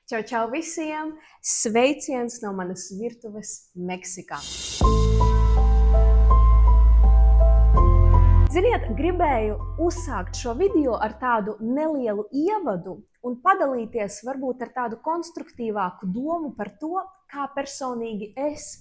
Čau, čau visiem! Sveiciens no manas virtuves Meksikā! Ziniet, gribēju uzsākt šo video ar tādu nelielu ievadu un padalīties varbūt ar tādu konstruktīvāku domu par to, kā personīgi es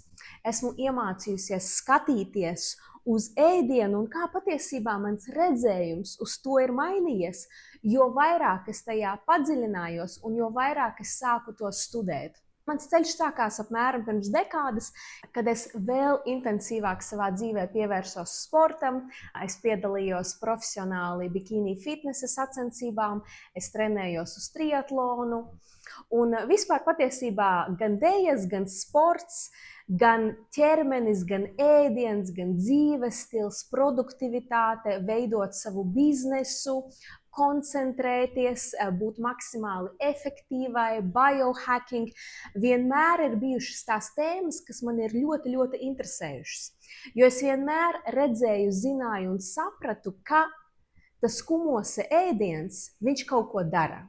esmu iemācījusies skatīties uz ēdienu un kā patiesībā mans redzējums uz to ir mainījies, jo vairāk es tajā padziļinājos un jo vairāk es sāku to studēt. Mans ceļš sākās apmēram pirms dekādas, kad es vēl intensīvāk savā dzīvē pievērsos sportam. Es piedalījos profesionāli bikini fitnesa sacensībām, es trenējos uz triatlonu. Un vispār patiesībā gan dējas, gan sports, gan ķermenis, gan ēdiens, gan dzīves stils, produktivitāte, veidot savu biznesu, koncentrēties, būt maksimāli efektīvai, biohacking, vienmēr ir bijušas tās tēmas, kas man ir ļoti, ļoti interesējušas. Jo es vienmēr redzēju, zināju un sapratu, ka tas kumosa ēdiens, viņš kaut ko dara.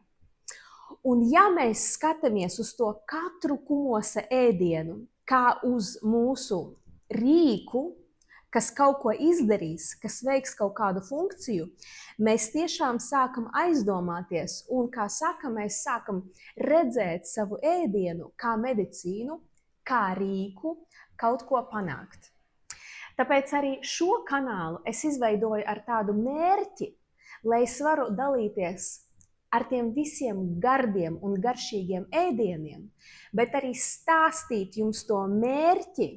Un ja mēs skatāmies uz to katru kumosa ēdienu, kā uz mūsu rīku, kas kaut ko izdarīs, kas veiks kaut kādu funkciju, mēs tiešām sākam aizdomāties un, kā saka, mēs sākam redzēt savu ēdienu kā medicīnu, kā rīku kaut ko panākt. Tāpēc arī šo kanālu es izveidoju ar tādu mērķi, lai es varu dalīties ar tiem visiem gardiem un garšīgiem ēdieniem, bet arī stāstīt jums to mērķi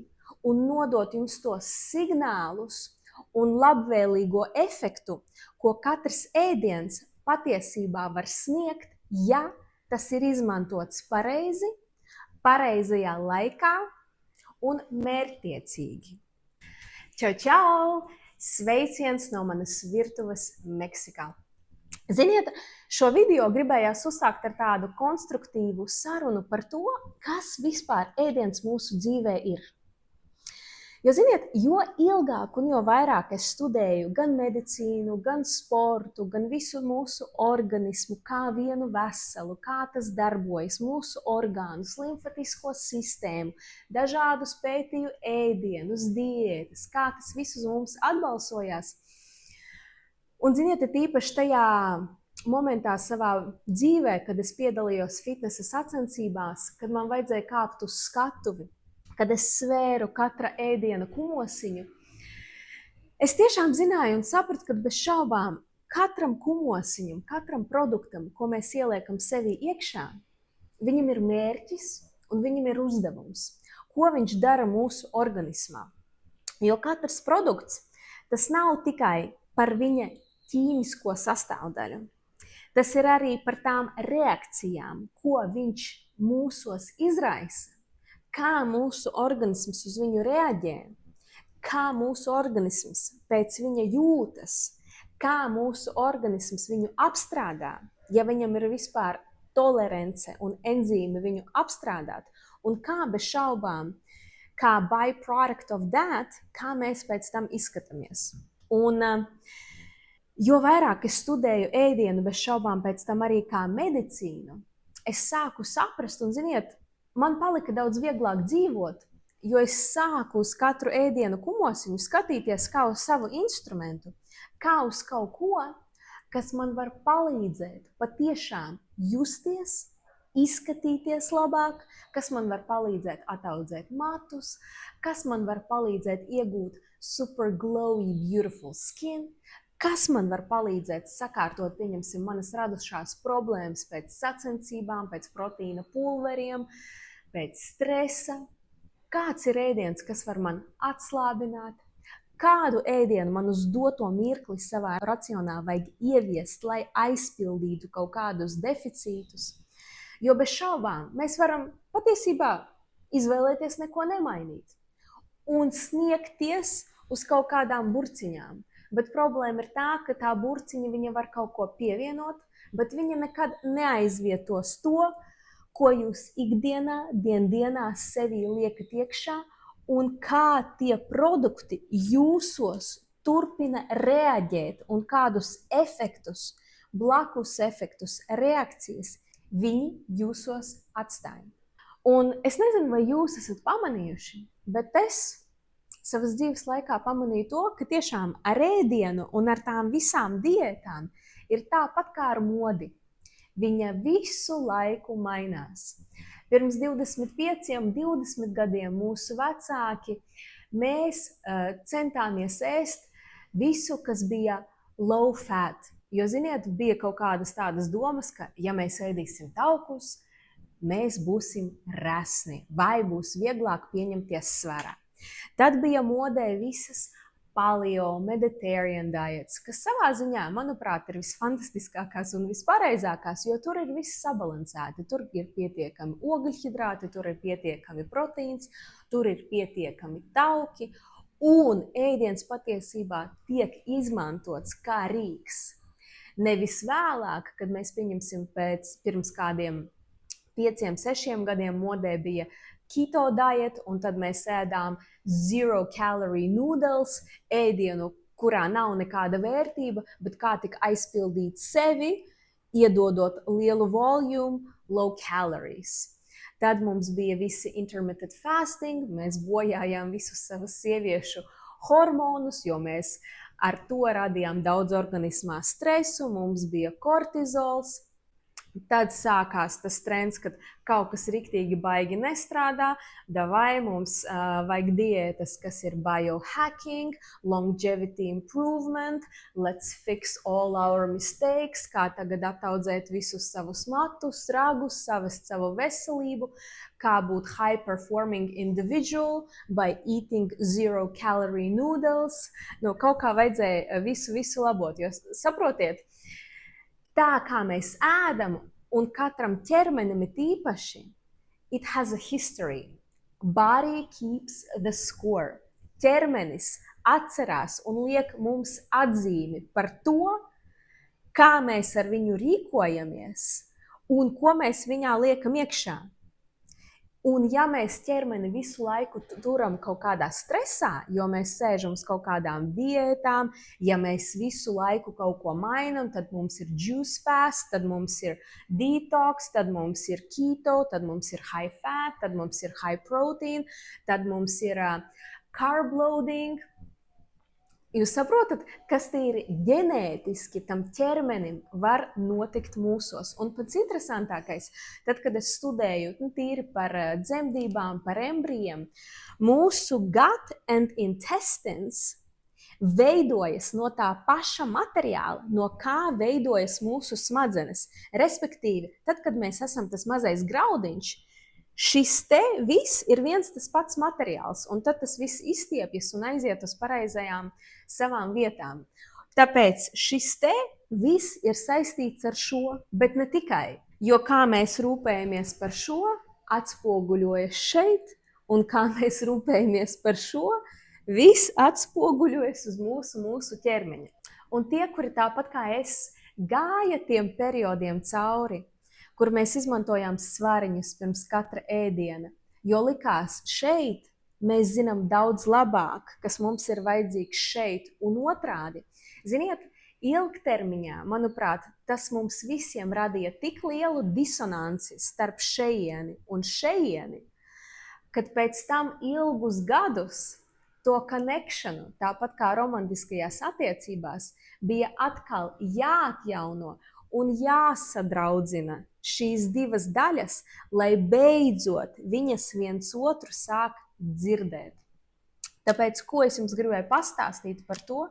un nodot jums tos signālus un labvēlīgo efektu, ko katrs ēdiens patiesībā var sniegt, ja tas ir izmantots pareizi, pareizajā laikā un mērķtiecīgi. Čau, čau! Sveiciens no manas virtuves Meksikā! Ziniet, šo video gribējās uzsākt ar tādu konstruktīvu sarunu par to, kas vispār ēdiens mūsu dzīvē ir. Jo, ziniet, jo ilgāk un jo vairāk es studēju gan medicīnu, gan sportu, gan visu mūsu organismu, kā vienu veselu, kā tas darbojas, mūsu orgānus, limfatisko sistēmu, dažādus pētīju ēdienus, diētas, kā tas viss uz mums atbalsojās. Un, ziniet, tīpaši tajā momentā savā dzīvē, kad es piedalījos fitnesa sacensībās, kad man vajadzēja kāpt uz skatuvi, kad es svēru katra ēdiena kumosiņu, es tiešām zināju un sapratu, ka bez šaubām katram kumosiņam, katram produktam, ko mēs ieliekam sevī iekšā, viņam ir mērķis un viņam ir uzdevums, ko viņš dara mūsu organismā. Jo katrs produkts, tas nav tikai par viņa ķīmisko sastāvdaļu. Tas ir arī par tām reakcijām, ko viņš mūsos izraisa, kā mūsu organisms uz viņu reaģē, kā mūsu organisms pēc viņa jūtas, kā mūsu organisms viņu apstrādā, ja viņam ir vispār tolerance un enzīmi viņu apstrādāt, un kā bez šaubām, kā byproduct of that, kā mēs pēc tam izskatāmies. Un jo vairāk es studēju ēdienu bez šaubām pēc tam arī kā medicīnu, es sāku saprast un, ziniet, man palika daudz vieglāk dzīvot, jo es sāku uz katru ēdienu kumosiņu skatīties kā uz savu instrumentu, kā uz kaut ko, kas man var palīdzēt patiešām justies, izskatīties labāk, kas man var palīdzēt ataudzēt matus, kas man var palīdzēt iegūt super glowy, beautiful skin, kas man var palīdzēt sakārtot, pieņemsim, manas radušās problēmas pēc sacensībām, pēc proteīna pulveriem, pēc stresa, kāds ir ēdiens, kas var man atslābināt, kādu ēdienu man uz doto mirkli savā racionā vajag ieviest, lai aizpildītu kaut kādus deficītus. Jo bez šaubām mēs varam patiesībā izvēlēties neko nemainīt un sniegties uz kaut kādām burciņām. Bet problēma ir tā, ka tā burciņa viņa var kaut ko pievienot, bet viņa nekad neaizvietos to, ko jūs ikdienā, dienā sevī liekat iekšā un kā tie produkti jūsos turpina reaģēt un kādus efektus, blakus efektus, reakcijas viņi jūsos atstāja. Un es nezinu, vai jūs esat pamanījuši, bet es savas dzīves laikā pamanīju to, ka tiešām ar ēdienu un ar tām visām diētām ir tāpat kā ar modi. Viņa visu laiku mainās. Pirms 25, 20 gadiem mūsu vecāki, mēs centāmies ēst visu, kas bija low fat. Jo, ziniet, bija kaut kādas tādas domas, ka ja mēs ēdīsim taukus, mēs būsim resni vai būs vieglāk pieņemties svarā. Tad bija modē visas paleo, mediterranean diets, kas savā ziņā, manuprāt, ir visfantastiskākās un vispareizākās, jo tur ir viss sabalansēti. Tur ir pietiekami ogļhidrāti, tur ir pietiekami proteīns, tur ir pietiekami tauki, un ēdiens patiesībā tiek izmantots kā rīks. Nevis vēlāk, kad mēs pieņemsim pirms kādiem 5, 6 gadiem modē bija keto diet, un tad mēs ēdām zero calorie noodles, ēdienu, kurā nav nekāda vērtība, bet kā tik aizpildīt sevi, iedodot lielu volumu, low calories. Tad mums bija visi intermittent fasting, mēs bojājām visus savus sieviešu hormonus, jo mēs ar to radījām daudz organismā stresu, mums bija kortizols. Tad sākās tas trends, kad kaut kas riktīgi baigi nestrādā, vai mums vajag diētas, kas ir biohacking, longevity improvement, let's fix all our mistakes, kā tagad ataudzēt visus savus matus, ragus, savest savu veselību, kā būt high performing individual by eating zero calorie noodles. Kaut kā vajadzēja visu labot, jo saprotiet, tā kā mēs ēdam, un katram ķermenim ir īpaši, it has a history. Body keeps the score. Ķermenis atcerās un liek mums atzīmi par to, kā mēs ar viņu rīkojamies un ko mēs viņā liekam iekšā. Un ja mēs ķermeni visu laiku turam kaut kādā stresā, jo mēs sēžam uz kaut kādām diētām, ja mēs visu laiku kaut ko mainam, tad mums ir juice fast, tad mums ir detox, tad mums ir keto, tad mums ir high fat, tad mums ir high protein, tad mums ir carb loading. Jūs saprotat, kas tīri ģenētiski tam ķermenim var notikt mūsos. Un pats interesantākais, tad, kad es studēju tīri par dzemdībām, par embrijiem, mūsu gut and intestines veidojas no tā paša materiāla, no kā veidojas mūsu smadzenes. Respektīvi, tad, kad mēs esam tas mazais graudiņš, šis te viss ir viens tas pats materiāls, un tad tas viss izstiepjas un aiziet uz pareizajām savām vietām. Tāpēc šis te viss ir saistīts ar šo, bet ne tikai. Jo kā mēs rūpējamies par šo, atspoguļojas šeit, un kā mēs rūpējamies par šo, viss atspoguļojas uz mūsu ķermeņa. Un tie, kuri tāpat kā es gāja tiem periodiem cauri, kur mēs izmantojām svariņus pirms katra ēdiena, jo likās šeit mēs zinām daudz labāk, kas mums ir vajadzīgs šeit un otrādi. Ziniet, ilgtermiņā, manuprāt, tas mums visiem radīja tik lielu disonanci starp šejieni un šejieni, kad pēc tam ilgus gadus to konekšanu, tāpat kā romantiskajās attiecībās, bija atkal jāatjauno un jāsadraudzina šīs divas daļas, lai beidzot viņas viens otru sāk dzirdēt. Tāpēc, ko es jums gribēju pastāstīt par to,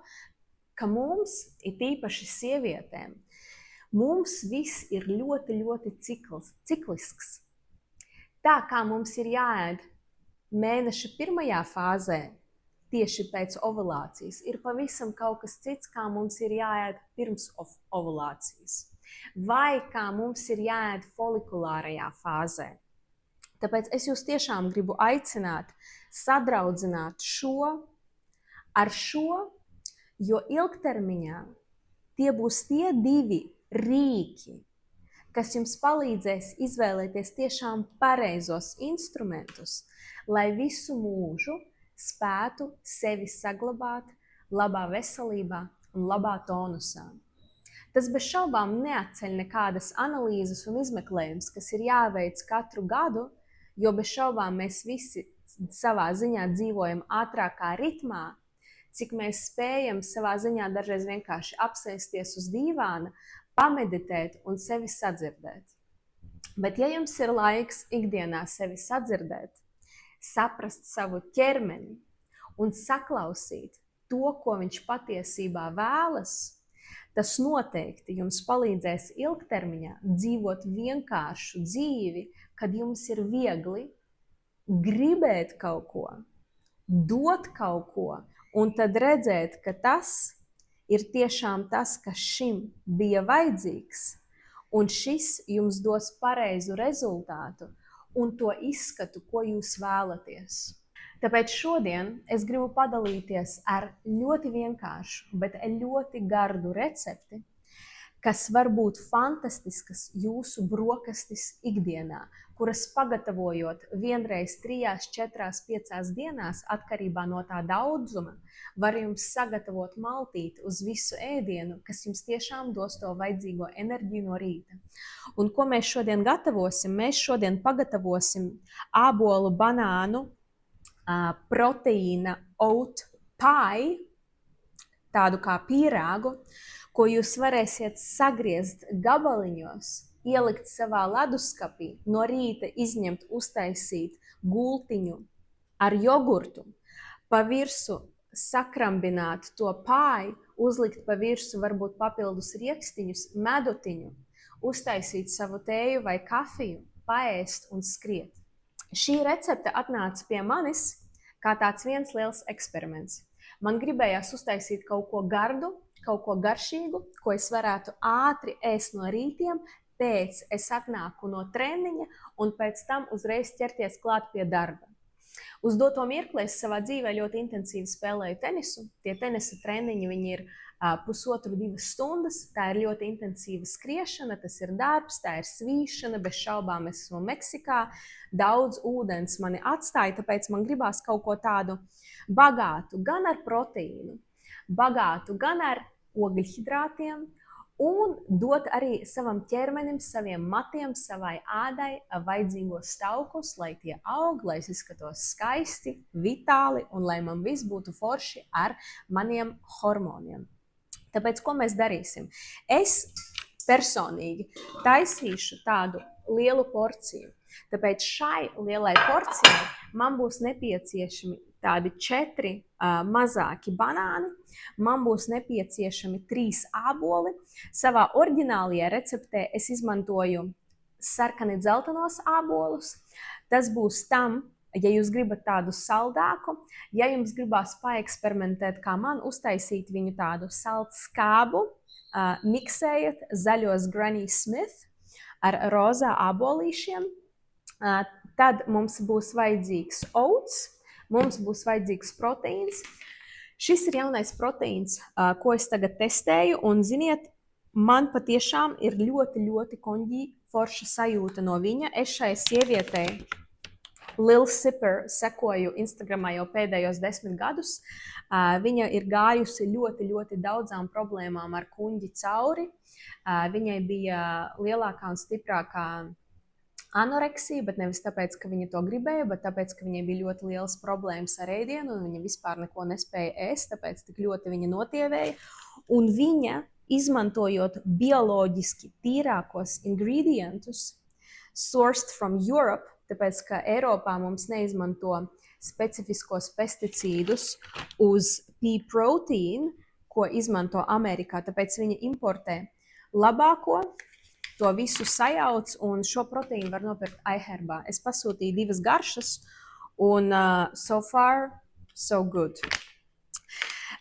ka mums, it īpaši sievietēm, mums viss ir ļoti, ļoti ciklisks. Tā kā mums ir jāēd mēneša pirmajā fāzē, tieši pēc ovulācijas, ir pavisam kaut kas cits, kā mums ir jāēd pirms ovulācijas. Vai kā mums ir jāēd folikulārajā fāzē. Tāpēc es jūs tiešām gribu aicināt sadraudzināt šo ar šo, jo ilgtermiņā tie būs tie divi rīki, kas jums palīdzēs izvēlēties tiešām pareizos instrumentus, lai visu mūžu spētu sevi saglabāt labā veselībā un labā tonusā. Tas bez šaubām neatceļ nekādas analīzes un izmeklējumus, kas ir jāveic katru gadu, jo bez šaubām mēs visi savā ziņā dzīvojam ātrākā ritmā, cik mēs spējam savā ziņā dažreiz vienkārši apsēsties uz dīvāna, pameditēt un sevi sadzirdēt. Bet ja jums ir laiks ikdienā sevi sadzirdēt, saprast savu ķermeni un saklausīt to, ko viņš patiesībā vēlas, tas noteikti jums palīdzēs ilgtermiņā dzīvot vienkāršu dzīvi, kad jums ir viegli gribēt kaut ko, dot kaut ko, un tad redzēt, ka tas ir tiešām tas, kas šim bija vajadzīgs, un šis jums dos pareizu rezultātu un to izskatu, ko jūs vēlaties. Tāpēc šodien es gribu padalīties ar ļoti vienkāršu, bet ļoti gardu recepti, kas var būt fantastiskas jūsu brokastis ikdienā, kuras pagatavojot vienreiz 3, 4, 5 dienās, atkarībā no tā daudzuma, var jums sagatavot maltīti uz visu ēdienu, kas jums tiešām dos to vajadzīgo enerģiju no rīta. Un ko mēs šodien gatavosim? Mēs šodien pagatavosim ābolu banānu proteīna oat pie, tādu kā pīrāgu, ko jūs varēsiet sagriezt gabaliņos, ielikt savā leduskapī, no rīta izņemt, uztaisīt gultiņu ar jogurtu, pa virsu sakrambināt to pie, uzlikt pa virsu varbūt papildus riekstiņus, medutiņu, uztaisīt savu tēju vai kafiju, paēst un skriet. Šī recepte atnāca pie manis kā tāds viens liels eksperiments. Man gribējās uztaisīt kaut ko gardu, kaut ko garšīgu, ko es varētu ātri ēst no rītiem, pēc es atnāku no treniņa un pēc tam uzreiz ķerties klāt pie darba. Uz doto mirkli es savā dzīvē ļoti intensīvi spēlēju tenisu. Tie tenisa treniņi viņi ir 1,5–2 stundas, tā ir ļoti intensīva skriešana, tas ir darbs, tā ir svīšana, bez šaubām es esmu Meksikā, daudz ūdens mani atstāja, tāpēc man gribās kaut ko tādu bagātu, gan ar proteīnu, bagātu gan ar ogļhidrātiem, un dot arī savam ķermenim, saviem matiem, savai ādai vajadzīgos taukus, lai tie aug, lai es izskatos skaisti, vitāli un lai man viss būtu forši ar maniem hormoniem. Tāpēc, ko mēs darīsim? Es personīgi taisīšu tādu lielu porciju. Tāpēc šai lielai porcijai man būs nepieciešami tādi 4 mazāki banāni, man būs nepieciešami 3 āboli. Savā oriģinālajā receptē es izmantoju sarkani dzeltenos ābolus. Tas būs tam, ja jūs gribat tādu saldāku, ja jums gribās paeksperimentēt, kā man, uztaisīt viņu tādu saldskābu, miksējat zaļos Granny Smith ar rozā ābolīšiem. Tad mums būs vajadzīgs oats, mums būs vajadzīgs proteīns. Šis ir jaunais proteīns, ko es tagad testēju, un ziniet, man patiešām ir ļoti, ļoti konģī forša sajūta no viņa. Es šai sievietei Lil Sipper sekoju Instagramā jau pēdējos 10 gadus. Viņa ir gājusi ļoti, ļoti daudzām problēmām ar kuņģi cauri. Viņai bija lielākā un stiprākā anoreksija, bet nevis tāpēc, ka viņa to gribēja, bet tāpēc, ka viņai bija ļoti lielas problēmas ar ēdienu un viņa vispār neko nespēja ēst, tāpēc tik ļoti viņa notievēja. Un viņa, izmantojot bioloģiski tīrākos ingredientus, sourced from Europe, tāpēc, ka Eiropā mums neizmanto specifiskos pesticīdus uz pea protein, ko izmanto Amerikā, tāpēc viņa importē labāko, to visu sajauc, un šo proteīnu var nopirkt iHerbā. Es pasūtīju 2 garšas, un so far, so good.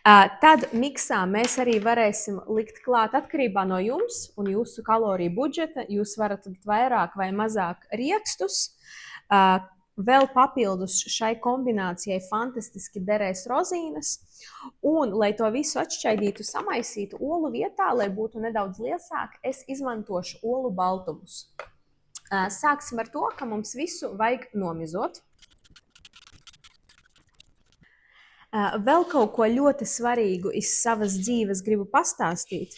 Tad miksā mēs arī varēsim likt klāt atkarībā no jums un jūsu kaloriju budžeta. Jūs varat likt vairāk vai mazāk riekstus. Vēl papildus šai kombinācijai fantastiski derēs rozīnes. Un, lai to visu atšķaidītu, samaisītu olu vietā, lai būtu nedaudz liesāk, es izmantošu olu baltumus. Sāksim ar to, ka mums visu vajag nomizot. Vēl kaut ko ļoti svarīgu iz savas dzīves gribu pastāstīt.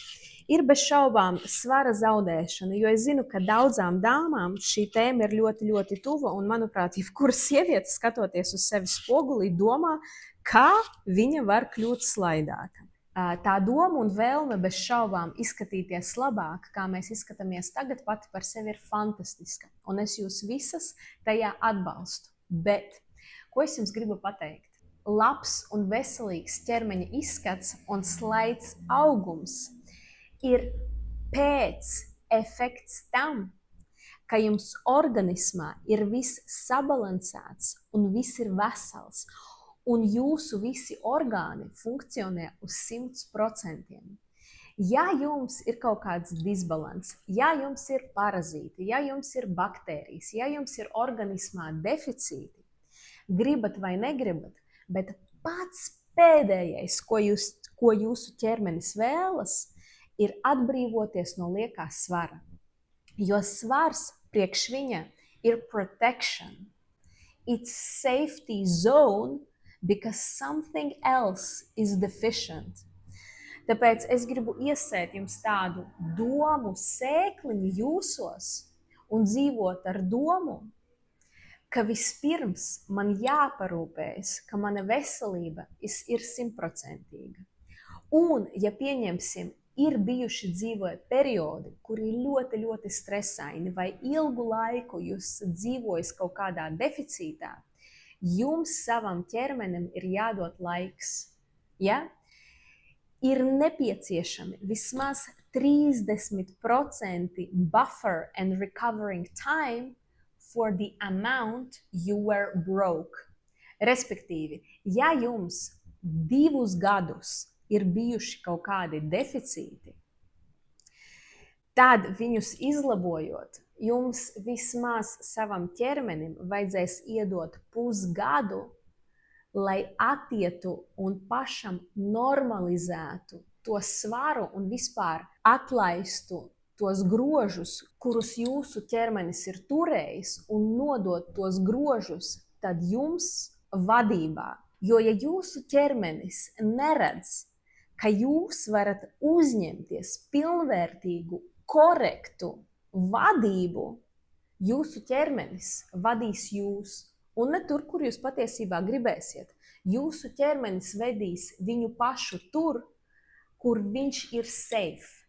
Ir bez šaubām svara zaudēšana, jo es zinu, ka daudzām dāmām šī tēma ir ļoti, ļoti tuva, un, manuprāt, jebkura sieviete, skatoties uz sevi spogulī, domā, kā viņa var kļūt slaidāka. Tā doma un vēlme bez šaubām izskatīties labāk, kā mēs izskatāmies tagad, pati par sevi ir fantastiska. Un es jūs visas tajā atbalstu. Bet, ko es jums gribu pateikt? Labs un veselīgs ķermeņa izskats un slaids augums ir pēc efekts tam, ka jums organismā ir viss sabalansēts un viss ir vesels. Un jūsu visi orgāni funkcionē uz 100%. Ja jums ir kaut kāds disbalans, ja jums ir parazīti, ja jums ir baktērijas, ja jums ir organismā deficīti, gribat vai negribat, bet pats pēdējais, ko jūsu ķermenis vēlas, ir atbrīvoties no liekā svara. Jo svars priekš viņa ir protection. It's safety zone, because something else is deficient. Tāpēc es gribu iesēt jums tādu domu sēkliņu jūsos un dzīvot ar domu, ka vispirms man jāparūpējas, ka mana veselība ir 100%. Un, ja pieņemsim, ir bijuši dzīvē periodi, kuri ir ļoti, ļoti stresaini vai ilgu laiku jūs dzīvojat kaut kādā deficītā, jums savam ķermenim ir jādod laiks. Ja? Ir nepieciešami vismaz 30% buffer and recovering time for the amount you were broke. Respektīvi, ja jums 2 gadus ir bijuši kaut kādi deficīti, tad viņus izlabojot, jums vismaz savam ķermenim vajadzēs iedot pusgadu, lai atietu un pašam normalizētu to svaru un vispār atlaistu tos grožus, kurus jūsu ķermenis ir turējis, un nodot tos grožus tad jums vadībā. Jo, ja jūsu ķermenis neredz, ka jūs varat uzņemties pilnvērtīgu, korektu vadību, jūsu ķermenis vadīs jūs, un ne tur, kur jūs patiesībā gribēsiet. Jūsu ķermenis vedīs viņu pašu tur, kur viņš ir safe.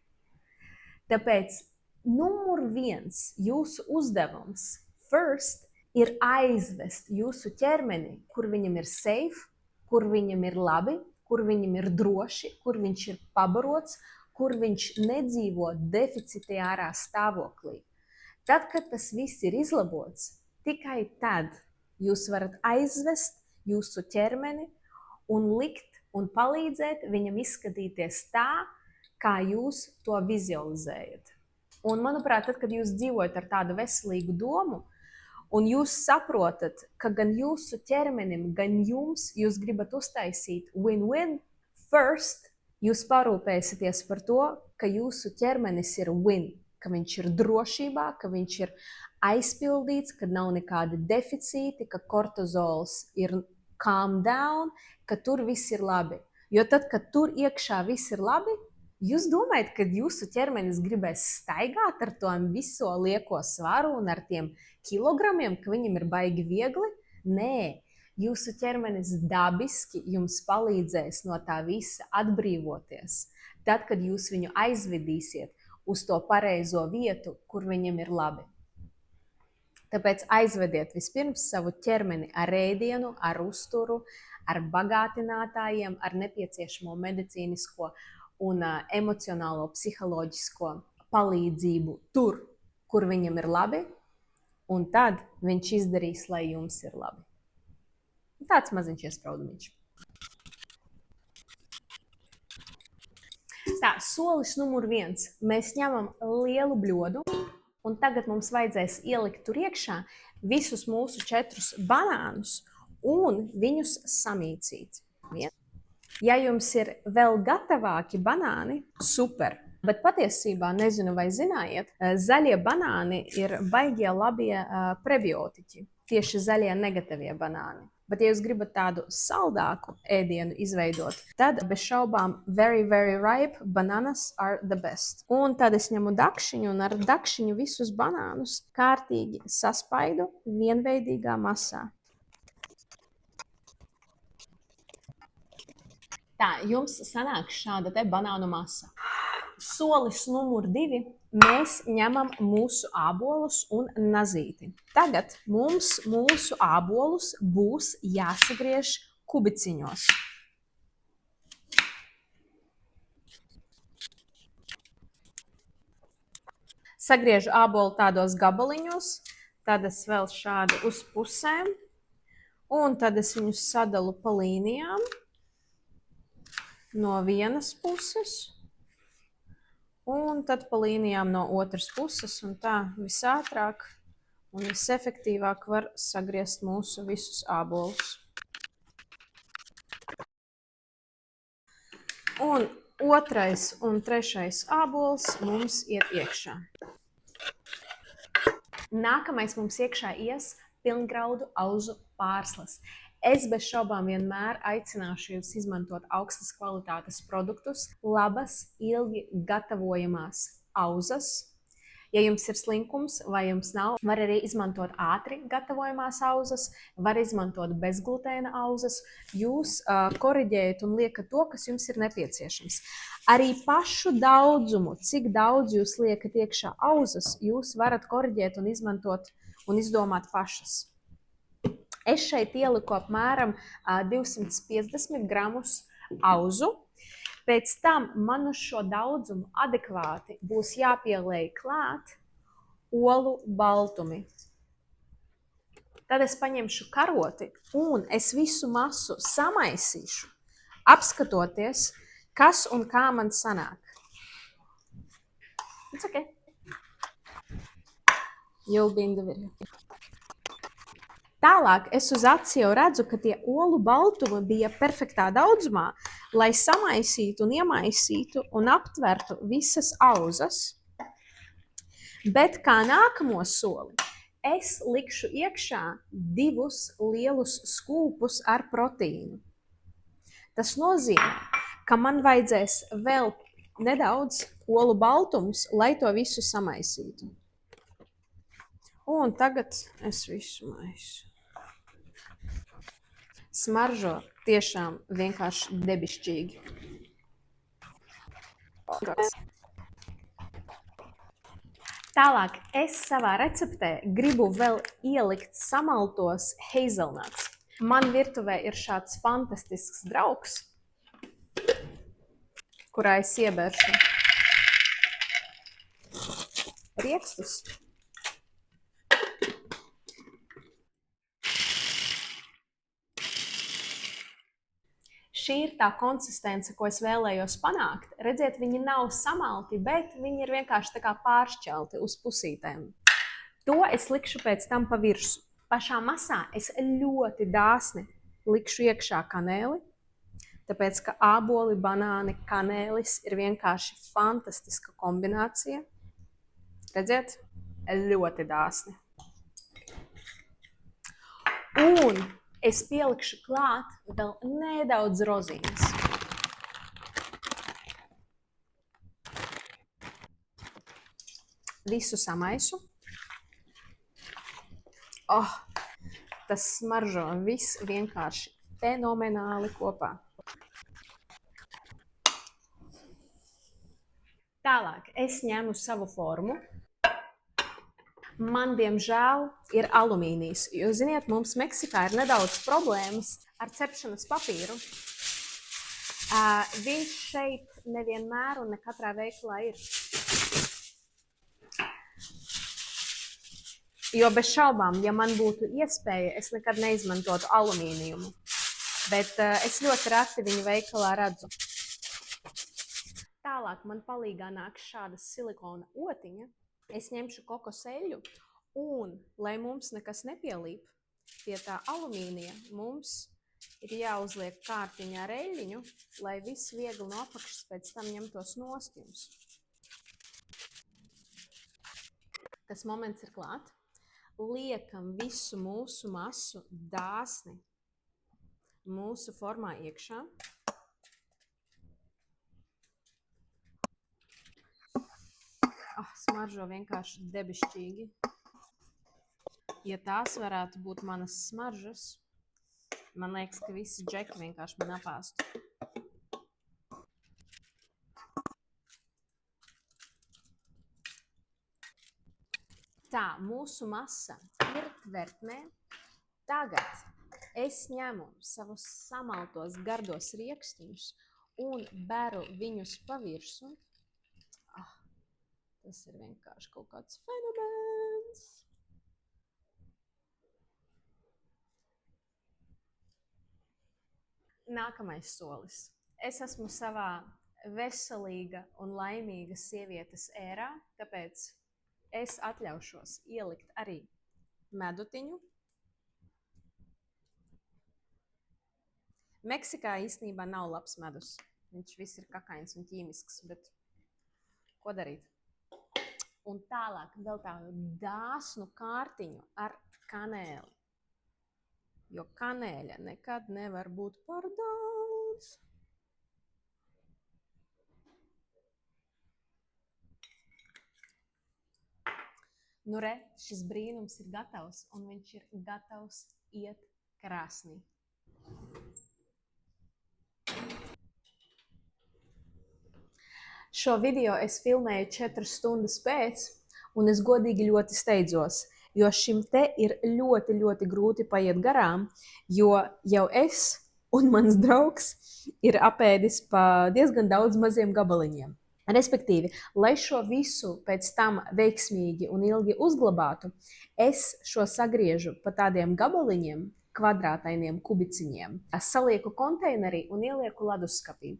Tāpēc numur 1 jūsu uzdevums first ir aizvest jūsu ķermeni, kur viņam ir safe, kur viņam ir labi, kur viņam ir droši, kur viņš ir pabarots, kur viņš nedzīvo deficitārā stāvoklī. Tad, kad tas viss ir izlabots, tikai tad jūs varat aizvest jūsu ķermeni un likt un palīdzēt viņam izskatīties tā, kā jūs to vizualizējat. Un, manuprāt, tad, kad jūs dzīvojat ar tādu veselīgu domu, un jūs saprotat, ka gan jūsu ķermenim, gan jums, jūs gribat uztaisīt win-win first, jūs parūpēsieties par to, ka jūsu ķermenis ir win, ka viņš ir drošībā, ka viņš ir aizpildīts, ka nav nekādi deficīti, ka kortizols ir calm down, ka tur viss ir labi. Jo tad, kad tur iekšā viss ir labi, jūs domājat, ka jūsu ķermenis gribēs staigāt ar to viso lieko svaru un ar tiem kilogramiem, ka viņam ir baigi viegli? Nē. Jūsu ķermenis dabiski jums palīdzēs no tā visa atbrīvoties. Tad, kad jūs viņu aizvedīsiet uz to pareizo vietu, kur viņam ir labi. Tāpēc aizvediet vispirms savu ķermeni ar ēdienu, ar uzturu, ar bagātinātājiem, ar nepieciešamo medicīnisko un emocionālo, psiholoģisko palīdzību tur, kur viņam ir labi, un tad viņš izdarīs, lai jums ir labi. Tāds maziņš iespraudumiņš. Tā, solis numur 1. Mēs ņemam lielu bļodu, un tagad mums vajadzēs ielikt tur iekšā visus mūsu 4 banānus un viņus samīcīt. Ja jums ir vēl gatavāki banāni, super! Bet patiesībā, nezinu vai zinājiet, zaļie banāni ir baigie labie prebiotiķi. Tieši zaļie negatavie banāni. Bet, ja jūs gribat tādu saldāku ēdienu izveidot, tad bez šaubām very, very ripe bananas are the best. Un tad es ņemu dakšiņu un ar dakšiņu visus banānus kārtīgi saspaidu vienveidīgā masā. Tā, jums sanāks šāda te banānu masa. Solis numur 2. Mēs ņemam mūsu ābolus un nazīti. Tagad mums mūsu ābolus būs jāsagriež kubiciņos. Sagriežu ābolu tādos gabaliņos, tad es vēl šādi uz pusēm, un tad es viņus sadalu pa līnijām no vienas puses, un tad pa līnijām no otras puses, un tā visātrāk un visefektīvāk var sagriezt mūsu visus ābolus. Un otrais un trešais ābols mums iet iekšā. Nākamais mums iekšā ies pilngraudu auzu pārslas. Es bez šaubām vienmēr aicināšu jūs izmantot augstas kvalitātes produktus, labas, ilgi gatavojamās auzas. Ja jums ir slinkums vai jums nav, var arī izmantot ātri gatavojamās auzas, var izmantot bezglutēna auzas. Jūs koriģējat un liekat to, kas jums ir nepieciešams. Arī pašu daudzumu, cik daudz jūs liekat iekšā auzas, jūs varat koriģēt un izmantot un izdomāt pašas. Es šeit ieliku apmēram 250 gramus auzu. Pēc tam man uz šo daudzumu adekvāti būs jāpieliek klāt olu baltumi. Tad es paņemšu karoti un es visu masu samaisīšu, apskatoties, kas un kā man sanāk. It's okay. You'll be in the video. Tālāk es uz aci jau redzu, ka tie olu baltumi bija perfektā daudzumā, lai samaisītu un iemaisītu un aptvertu visas auzas. Bet kā nākamo soli, es likšu iekšā 2 lielus skūpus ar proteīnu. Tas nozīmē, ka man vajadzēs vēl nedaudz olu baltumus, lai to visu samaisītu. Un tagad es visu maisu. Smaržo tiešām vienkārši debišķīgi. Tālāk es savā receptē gribu vēl ielikt samaltos hazelnuts. Man virtuvē ir šāds fantastisks draugs, kurā es iebēršu riekstus. Šī ir tā konsistence, ko es vēlējos panākt. Redziet, viņi nav samalti, bet viņi ir vienkārši tā kā pāršķelti uz pusītēm. To es likšu pēc tam pa virsu. Pašā masā es ļoti dāsni likšu iekšā kanēli, tāpēc, ka āboli, banāni, kanēlis ir vienkārši fantastiska kombinācija. Redziet, ļoti dāsni. Un es pielikšu klāt vēl nedaudz rozīnes. Visu samaisu. Tas smaržo viss vienkārši fenomenāli kopā. Tālāk es ņemu savu formu. Man, diemžēl, ir alumīnijs. Jūs ziniet, mums Meksikā ir nedaudz problēmas ar cepšanas papīru. Viņš šeit nevienmēr un ne katrā veikalā ir. Jo bez šaubām, ja man būtu iespēja, es nekad neizmantotu alumīnijumu. Bet es ļoti reti viņu veikalā redzu. Tālāk man palīgā nāk šāda silikona otiņa. Es ņemšu kokoseļu un, lai mums nekas nepielīp pie tā alumīnija, mums ir jāuzliek kārtiņā ar eļļiņu, lai viss viegli no apakšas pēc tam ņemtos nost jums. Tas moments ir klāt. Liekam visu mūsu masu dāsni mūsu formā iekšā. Smaržo vienkārši debišķīgi. Ja tās varētu būt manas smaržas, man liekas, ka visi džeki vienkārši man apāstu. Tā, mūsu masa ir tvertnē. Tagad es ņemu savus samaltos gardos riekstiņus un beru viņus pa virsu. Tas ir vienkārši kaut kāds fenomens. Nākamais solis. Es esmu savā veselīga un laimīga sievietes ērā, tāpēc es atļaušos ielikt arī medutiņu. Meksikā īstenībā nav labs medus. Viņš viss ir kakains un ķīmisks, bet ko darīt? Un tālāk vēl tādu dāsnu kārtiņu ar kanēli. Jo kanēļa nekad nevar būt par daudz. Nu re, šis brīnums ir gatavs, un viņš ir gatavs iet krāsnī. Šo video es filmēju 4 stundas pēc, un es godīgi ļoti steidzos, jo šim te ir ļoti, ļoti grūti paiet garām, jo jau es un mans draugs ir apēdis pa diezgan daudz maziem gabaliņiem. Respektīvi, lai šo visu pēc tam veiksmīgi un ilgi uzglabātu, es šo sagriežu pa tādiem gabaliņiem, kvadrātainiem kubiciņiem, salieku konteinerī un ielieku leduskapī.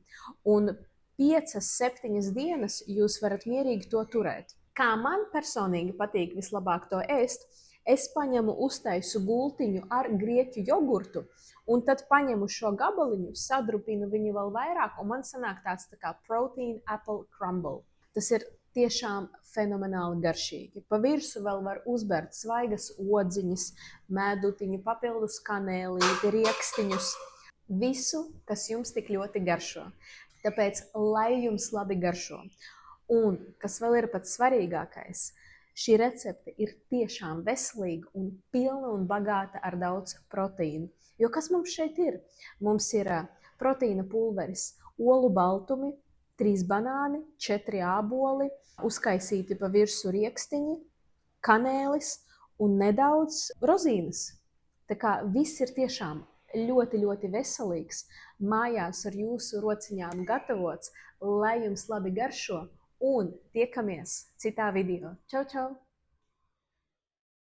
Un 5-7 dienas jūs varat mierīgi to turēt. Kā man personīgi patīk vislabāk to ēst, es paņemu uztaisu gultiņu ar grieķu jogurtu, un tad paņemu šo gabaliņu, sadrupinu viņu vēl vairāk, un man sanāk tāds tā kā protein apple crumble. Tas ir tiešām fenomenāli garšīgi. Pa virsu vēl var uzbērt svaigas odziņas, medutiņu, papildus kanēlīti, riekstiņus. Visu, kas jums tik ļoti garšo. Tāpēc, lai jums labi garšo. Un, kas vēl ir pats svarīgākais, šī recepte ir tiešām veselīga un pilna un bagāta ar daudz proteīnu. Jo kas mums šeit ir? Mums ir proteīna pulveris, olu baltumi, 3 banāni, 4 āboli, uzkaisīti pa virsu riekstiņi, kanēlis un nedaudz rozīnes. Tā kā viss ir tiešām ļoti, ļoti veselīgs, mājās ar jūsu rociņām gatavots, lai jums labi garšo, un tiekamies citā video. Čau, čau!